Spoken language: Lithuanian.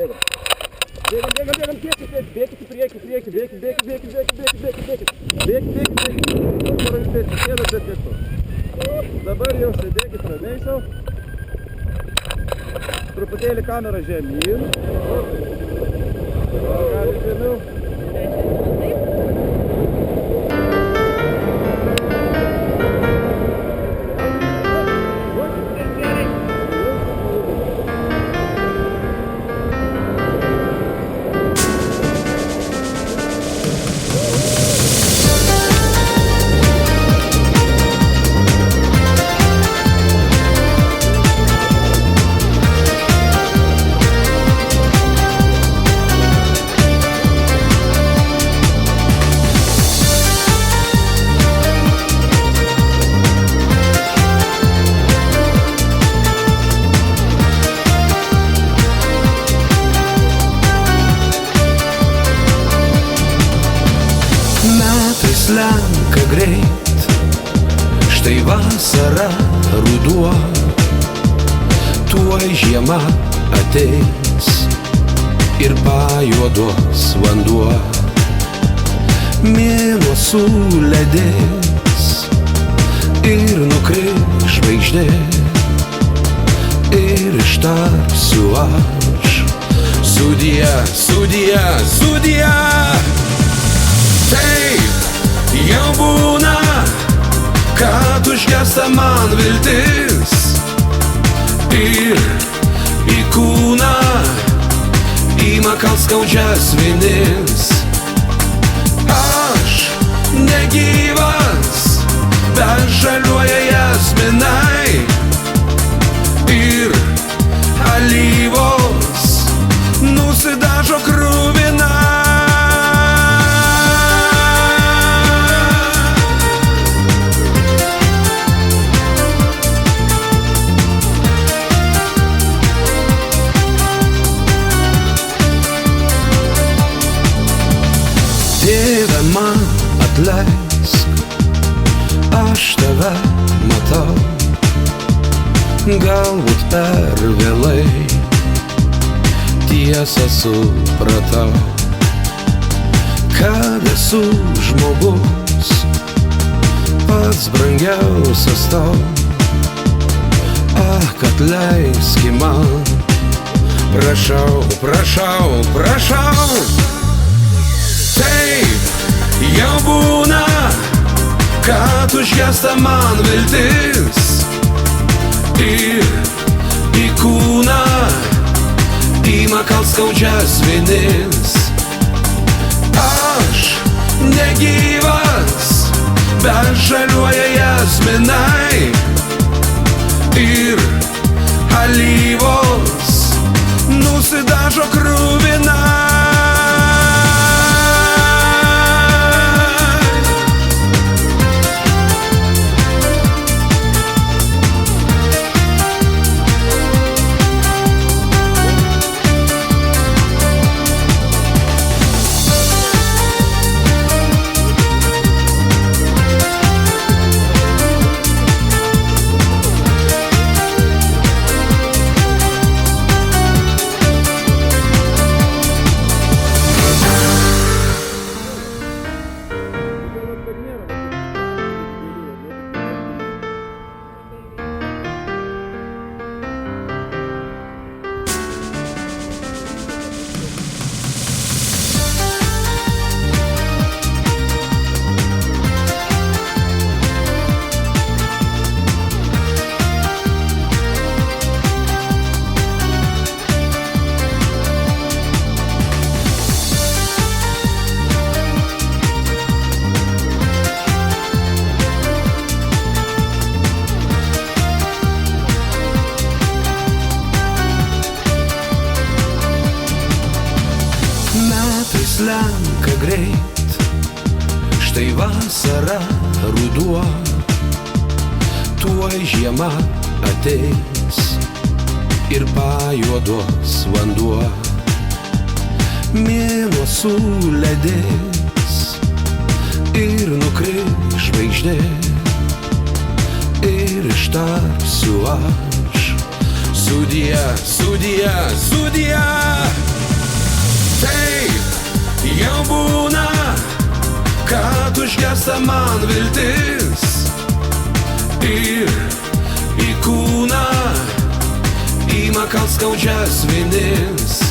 Bėgam, bėkit į priekį, bėkit. Dabar jau sėdėkit ramiai sau. Truputėlį kamerą žemyn. Gali žemiau. Slenka greit, štai vasara, ruduo, tuoj žiema ateis ir pajuodos vanduo. Mėnuo suledės ir nukris žvaigždė ir ištarsiu aš sudie, sudie, sudie. Taip jau būna, kad užgesta man viltis ir į kūną ima kalt skaudžias vinis. Aš negyvas, bet žaliuoja jasminai ir alyvos nusidažo kruvina. Tėve, man atleisk, aš tave matau, galbūt per vėlai tiesą supratau, kad esu žmogus, pats brangiausias tau. Kad leiski man, prašau, prašau, prašau. Taip jau būna, kad užgesta man viltis ir į kūną ima kalt skaudžias vinis. Aš negyvas, bet žaliuoja jasminai ir alyvos nusidažo kruvina. Slenka greit, štai vasara, ruduo, tuoj žiema ateis ir pajuodos vanduo. Mėnuo suledės ir nukris žvaigždė ir ištarsiu aš sudie, sudie, sudie. Taip jau būna, kad užgesta man viltis ir į kūną ima kalt skaudžias vinis.